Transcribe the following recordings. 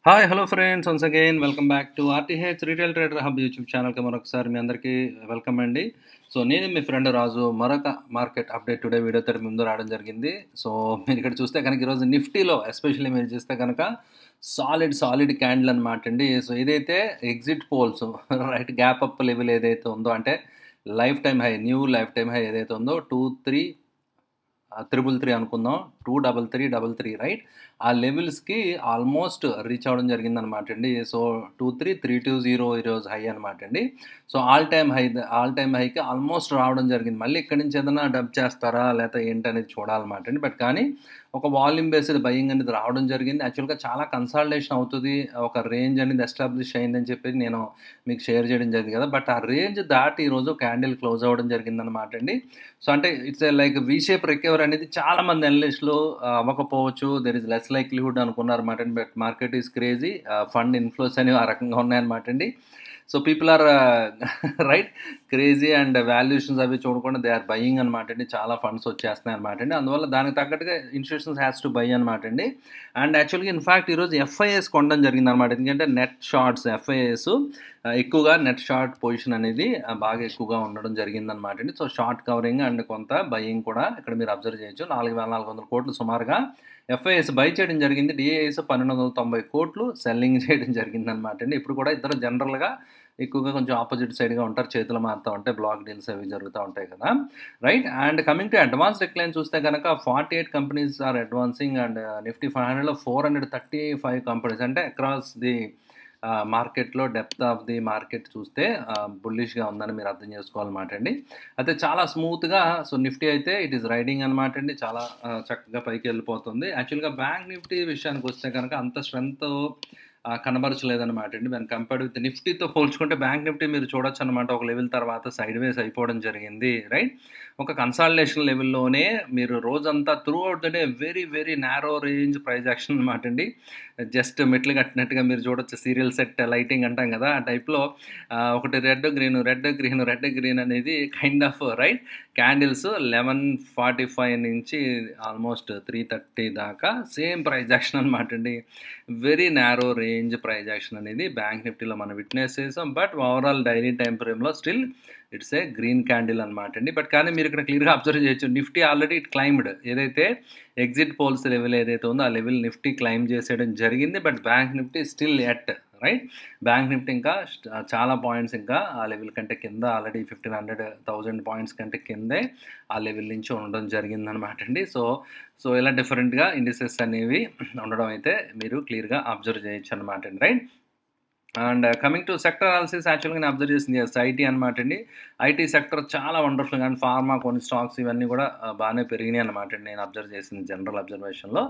Hi hello friends once again welcome back to RTH retail trader hub YouTube ఛానల్కి మరొకసారి మీ అందరికీ welcome అండి. So నేను మీ ఫ్రెండ్ రాజు మరొక మార్కెట్ అప్డేట్ టుడే వీడియోతో మీ ముందు రావడం జరిగింది. సో మీరు ఇక్కడ చూస్తే కనుక ఈరోజు నిఫ్టీలో ఎస్పెషల్లీ మీరు చూస్తే కనుక సాలిడ్ క్యాండిల్ అనమాట అండి. సో ఏదైతే exit polls right gap up level ఏదైతే ఉందో అంటే life time high new life time high ఏదైతే ఉందో 333 అనుకుందాం, 233 రైట్ ఆ లెవెల్స్కి ఆల్మోస్ట్ రీచ్ అవ్వడం జరిగిందనమాట అండి. సో 23320 ఈరోజు హై అనమాట అండి. సో ఆల్ టైమ్ హైకి ఆల్మోస్ట్ రావడం జరిగింది. మళ్ళీ ఇక్కడి నుంచి ఏదైనా డబ్ చేస్తారా లేకపోతే ఏంటనేది చూడాలన్నమాట అండి. బట్ కానీ ఒక వాల్యూమ్ బేస్డ్ బయింగ్ అనేది రావడం జరిగింది. యాక్చువల్గా చాలా కన్సాలిడేషన్ అవుతుంది, ఒక రేంజ్ అనేది ఎస్టాబ్లిష్ అయిందని చెప్పి నేను మీకు షేర్ చేయడం జరిగింది కదా. బట్ ఆ రేంజ్ దాటి ఈరోజు క్యాండిల్ క్లోజ్ అవ్వడం జరిగిందనమాట అండి. సో అంటే it's like V shape recover అనేది చాలా మంది అనలిస్టులు అవ్వకపోవచ్చు, దెర్ ఇస్ లెస్ లైక్లీహుడ్ అనుకున్నారన్నమాట అండి. But market is crazy, fund inflows అనేవి ఆ రకంగా ఉన్నాయన్నమాట అండి. So people are right crazy and valuations అవి చూడకుండా దే ఆర్ బయింగ్ అనమాట అండి. చాలా ఫండ్స్ వచ్చేస్తున్నాయి అనమాట అండి. అందువల్ల దానికి తగ్గట్టుగా ఇన్స్టిట్యూషన్స్ హ్యాస్ టు బై అనమాట అండి. అండ్ యాక్చువల్గా ఇన్ఫ్యాక్ట్ ఈరోజు ఎఫ్ఐఎస్ కొనడం జరిగింది అనమాట. ఎందుకంటే నెట్ షార్ట్స్ ఎఫ్ఐఎస్ ఎక్కువగా నెట్ షార్ట్ పొజిషన్ అనేది బాగా ఎక్కువగా ఉండడం జరిగిందనమాట అండి. సో షార్ట్ కవరింగ్ అండ్ కొంత బయింగ్ కూడా ఇక్కడ మీరు అబ్జర్వ్ చేయొచ్చు. 4400 కోట్లు సుమారుగా ఎఫ్ఐఎస్ బై చేయడం జరిగింది. డిఐఎస్ 1290 కోట్లు సెల్లింగ్ చేయడం జరిగిందనమాట అండి. ఇప్పుడు కూడా ఇద్దరు జనరల్గా ఎక్కువగా కొంచెం ఆపోజిట్ సైడ్గా ఉంటారు, చేతులు మారుతూ ఉంటాయి, బ్లాక్ డీల్స్ అవి జరుగుతూ ఉంటాయి కదా right. And coming to advance decline చూస్తే కనుక 48 companies are advancing and Nifty 500లో 435 కంపెనీస్ అంటే అక్రాస్ ది మార్కెట్లో డెప్త్ ఆఫ్ ది మార్కెట్ చూస్తే బుల్లిష్గా ఉందని మీరు అర్థం చేసుకోవాలన్నమాట అండి. అయితే చాలా స్మూత్గా సో నిఫ్టీ అయితే ఇట్ ఈస్ రైడింగ్ అనమాట అండి. చాలా చక్కగా పైకి వెళ్ళిపోతుంది. యాక్చువల్గా బ్యాంక్ నిఫ్టీ విషయానికి వస్తే కనుక అంత స్ట్రెంత్ కనబరచలేదన్నమాట అండి. దాన్ని కంపేర్డ్ విత్ నిఫ్టీతో పోల్చుకుంటే బ్యాంక్ నిఫ్టీ మీరు చూడొచ్చు అనమాట, ఒక లెవెల్ తర్వాత సైడ్ వేస్ అయిపోవడం జరిగింది రైట్. ఒక కన్సాలిడేషన్ లెవెల్లోనే మీరు రోజంతా through out the day very narrow range price action అనమాట అండి. జస్ట్ మెట్లు కట్టినట్టుగా మీరు చూడొచ్చు, సీరియల్ సెట్ లైటింగ్ అంటాం కదా ఆ టైప్లో ఒకటి రెడ్ గ్రీన్ అనేది కైండ్ ఆఫ్ రైట్ క్యాండిల్స్ 11:45 నుంచి ఆల్మోస్ట్ 3:30 దాకా సేమ్ ప్రైజ్ యాక్షన్ అనమాట అండి. Very narrow range price action అనేది బ్యాంక్ నిఫ్టీలో మనం విట్నెస్ చేసాం. బట్ ఓవరాల్ డైలీ టైం ఫ్రేమ్లో still it's a green candle అనమాట అండి. బట్ కానీ మీరు ఇక్కడ క్లియర్గా అబ్జర్వ్ చేయొచ్చు, నిఫ్టీ ఆల్రెడీ ఇట్ క్లైమ్డ్, ఏదైతే ఎగ్జిట్ పోల్స్ లెవెల్ ఏదైతే ఉందో ఆ లెవెల్ నిఫ్టీ క్లైమ్ చేసేయడం జరిగింది. But bank Nifty still at right. Bank Nifty ఇంకా చాలా పాయింట్స్ ఇంకా ఆ లెవెల్ కంటే కింద, ఆల్రెడీ 1500 పాయింట్స్ కంటే కిందే ఆ లెవెల్ నుంచి ఉండడం జరిగిందనమాట అండి. సో ఇలా డిఫరెంట్గా ఇండిసెస్ అనేవి ఉండడం అయితే మీరు క్లియర్గా అబ్జర్వ్ చేయొచ్చు అనమాట అండి right. And coming to sector analysis యాక్చువల్గా నేను అబ్జర్వ్ చేసింది ఐటీ అనమాట అండి. ఐటీ సెక్టర్ చాలా వండర్ఫుల్గా అండ్ ఫార్మా కొన్ని స్టాక్స్ ఇవన్నీ కూడా బాగానే పెరిగినాయి అనమాట అండి నేను అబ్జర్వ్ చేసింది జనరల్ అబ్జర్వేషన్లో.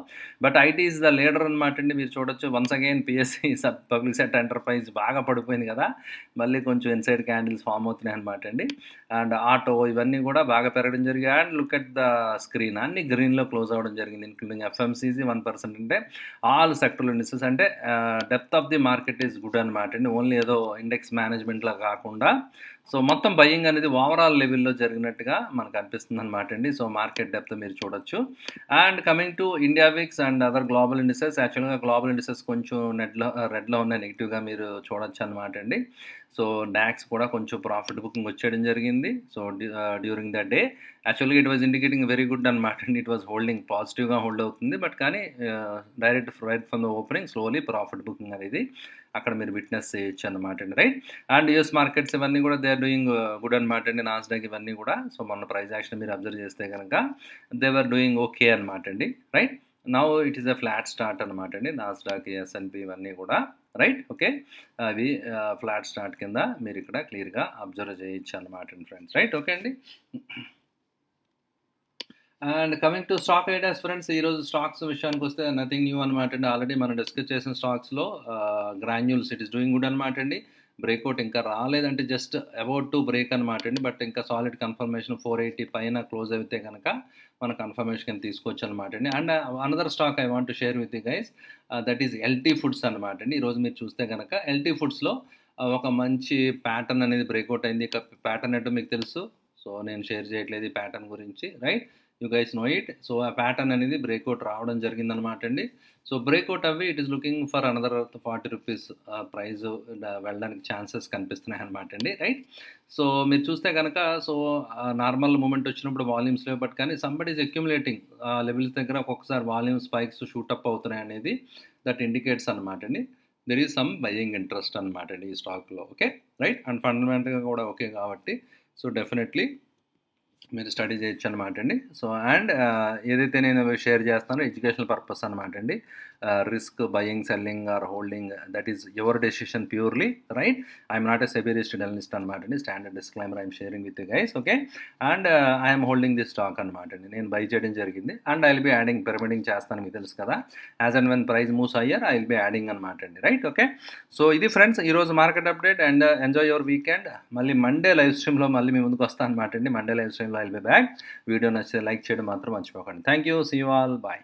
But IT is the leader అనమాట అండి. మీరు చూడొచ్చు once again PSC public sector enterprise బాగా పడిపోయింది కదా, మళ్ళీ కొంచెం ఇన్సైడ్ క్యాండిల్స్ ఫామ్ అవుతున్నాయి అనమాట అండి. అండ్ ఆటో ఇవన్నీ కూడా బాగా పెరగడం జరిగింది. And look at the screen అన్ని గ్రీన్లో క్లోజ్ అవ్వడం జరిగింది, ఇంక్లూడింగ్ ఎఫ్ఎంసీజీ 1%. అంటే ఆల్ సెక్టర్లు ఇండిసెస్ అంటే depth of the market is good అనమాట అండి. ఓన్లీ ఏదో ఇండెక్స్ మేనేజ్మెంట్లో కాకుండా సో మొత్తం బయింగ్ అనేది ఓవరాల్ లెవెల్లో జరిగినట్టుగా మనకు అనిపిస్తుంది అనమాట అండి. సో మార్కెట్ డెప్త్ మీరు చూడొచ్చు. And coming to India VIX and other global indices, యాక్చువల్గా గ్లోబల్ ఇండిసెస్ కొంచెం రెడ్లో ఉన్నాయి, నెగిటివ్గా మీరు చూడొచ్చు అనమాట అండి. సో డాక్స్ కూడా కొంచెం ప్రాఫిట్ బుకింగ్ వచ్చేయడం జరిగింది. సో డ్యూరింగ్ ద డే యాక్చువల్గా it was indicating very good అనమాట అండి. ఇట్ వాజ్ హోల్డింగ్ పాజిటివ్గా హోల్డ్ అవుతుంది. బట్ కానీ direct right from the opening slowly profit booking అనేది అక్కడ మీరు విట్నెస్ చేయొచ్చు అనమాట అండి రైట్. అండ్ యూఎస్ మార్కెట్స్ ఇవన్నీ కూడా దే ఆర్ డూయింగ్ గుడ్ అనమాట అండి. నాస్డాక్ ఇవన్నీ కూడా సో మొన్న ప్రైస్ యాక్షన్ మీరు అబ్జర్వ్ చేస్తే కనుక దే ఆర్ డూయింగ్ ఓకే అనమాట అండి right. Now it is a flat start అనమాట అండి. నాస్డాక్ ఎస్ఎన్పి ఇవన్నీ కూడా రైట్ ఓకే అవి ఫ్లాట్ స్టార్ట్ కింద మీరు ఇక్కడ క్లియర్గా అబ్జర్వ్ చేయొచ్చు అనమాట అండి ఫ్రెండ్స్ రైట్ ఓకే అండి. And coming to stock ideas friends, ఈరోజు స్టాక్స్ విషయానికి వస్తే నథింగ్ న్యూ అనమాట అండి. ఆల్రెడీ మనం డిస్కస్ చేసిన స్టాక్స్లో granules it is doing good అనమాట అండి. బ్రేక్అవుట్ ఇంకా రాలేదంటే జస్ట్ అబౌట్ టు బ్రేక్ అనమాట అండి. బట్ ఇంకా సాలిడ్ కన్ఫర్మేషన్ 480 పైన క్లోజ్ అయితే కనుక మన కన్ఫర్మేషన్ తీసుకోవచ్చు అనమాట అండి. And another stock I want to share with you guys, that is LT foods అనమాట అండి. ఈరోజు మీరు చూస్తే కనుక ఎల్టీ ఫుడ్స్లో ఒక మంచి ప్యాటర్న్ అనేది బ్రేక్అవుట్ అయింది. ఇక ప్యాటర్న్ ఏంటో మీకు తెలుసు, సో నేను షేర్ చేయట్లేదు ఈ ప్యాటర్న్ గురించి right. You guys know it. So ఆ ప్యాటర్న్ అనేది బ్రేక్అవుట్ రావడం జరిగిందనమాట అండి. సో బ్రేక్అవుట్ అవి it is looking for another 40 rupees price వెళ్ళడానికి ఛాన్సెస్ కనిపిస్తున్నాయి అనమాట అండి, రైట్. సో మీరు చూస్తే కనుక సో నార్మల్ మూమెంట్ వచ్చినప్పుడు వాల్యూమ్స్ లేవు, బట్ కానీ సంబడి ఈజ్ అక్యుములేటింగ్ లెవెల్స్ దగ్గర ఒక్కొక్కసారి వాల్యూమ్ స్పైక్స్ షూటప్ అవుతున్నాయి అనేది దట్ ఇండికేట్స్ అనమాట అండి. There is some buying interest అనమాట అండి ఈ స్టాక్లో. Okay, right. అండ్ ఫండమెంటల్గా కూడా ఓకే కాబట్టి సో డెఫినెట్లీ మీరు స్టడీ చేయొచ్చు అనమాట అండి. సో అండ్ ఏదైతే నేను షేర్ చేస్తానో ఎడ్యుకేషనల్ పర్పస్ అనమాట అండి. Risk buying, selling or holding that is your decision purely, right. I'm not a SEBI registered analyst అనమాట అండి. Standard disclaimer I'm sharing with you guys, okay. And I'm holding this stock అనమాట అండి. నేను buy చేయడం జరిగింది and I will be adding, pyramiding చేస్తాను, మీకు తెలుసు కదా. As and when price moves higher I will be adding అనమాట అండి, రైట్. ఓకే, సో ఇది ఫ్రెండ్స్ ఈరోజు market update and enjoy your weekend. మళ్ళీ మండే లైవ్ స్ట్రీమ్లో మళ్ళీ మీ ముందుకు వస్తాను అనమాట అండి. మండే లైవ్ స్ట్రీమ్లో I will be back. Video నచ్చితే లైక్ చేయడం మాత్రం మర్చిపోకండి. Thank you, see you all, bye.